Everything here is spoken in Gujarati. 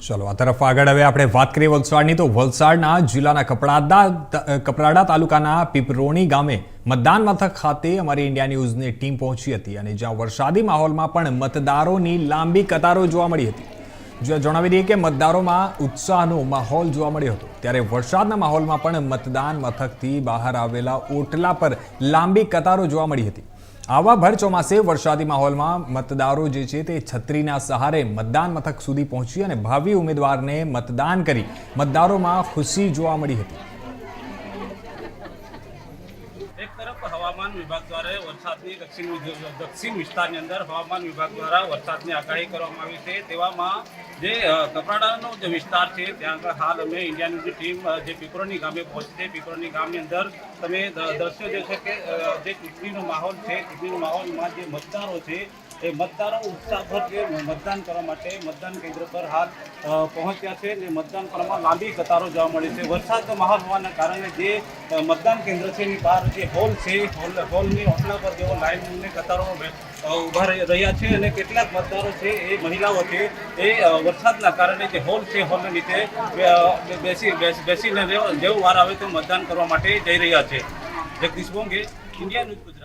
ચલો આ તરફ આગળ હવે આપણે વાત કરીએ વલસાડની તો વલસાડના જિલ્લાના કપરાડા તાલુકાના પીપરોણી ગામે મતદાન મથક ખાતે અમારી ઇન્ડિયા ન્યૂઝની ટીમ પહોંચી હતી અને જ્યાં વરસાદી માહોલમાં પણ મતદારોની લાંબી કતારો જોવા મળી હતી। જ્યાં જણાવી દઈએ કે મતદારોમાં ઉત્સાહનો માહોલ જોવા મળ્યો હતો ત્યારે વરસાદના માહોલમાં પણ મતદાન મથકથી બહાર આવેલા ઓટલા પર લાંબી કતારો જોવા મળી હતી। આવા ભર ચોમાસે વરસાદી માહોલમાં મતદારો જે છે તે છત્રીના સહારે મતદાન મથક સુધી પહોંચી અને ભાવિ ઉમેદવારને મતદાન કરી મતદારોમાં ખુશી જોવા મળી હતી। એક તરફ હવામાન વિભાગ દ્વારા વરસાદની દક્ષિણ વિસ્તારની અંદર હવામાન વિભાગ દ્વારા વરસાદની આગાહી કરવામાં આવી છે। તેવામાં જે કપરાડાનો જે વિસ્તાર છે ત્યાં આગળ હાલ અમે ઇન્ડિયા ન્યૂઝની ટીમ જે પીપરોની ગામે પહોંચી છે। પીપરોની ગામની અંદર તમે દ્રશ્યો જે છે કે જે ચૂંટણીનો માહોલ છે, ચૂંટણીના માહોલમાં જે મતદારો છે એ મતદારો ઉત્સાહભર જે મતદાન કરવા માટે મતદાન કેન્દ્ર પર હાલ પહોંચ્યા છે અને મતદાન કરવામાં લાંબી કતારો જોવા મળી છે। વરસાદનો માહોલ હોવાના કારણે જે મતદાન કેન્દ્ર છે એની બહાર જે હોલ છે હોલની ઓટલા પર જેઓ લાઈનની કતારોમાં ઊભા રહ્યા છે અને કેટલાક મતદારો છે એ મહિલાઓ છે એ વરસાદના કારણે જે હોલ છે હોલને નીચે બેસીને જેવું વાર આવે તો મતદાન કરવા માટે જઈ રહ્યા છે। Jagdish Bonge, India news.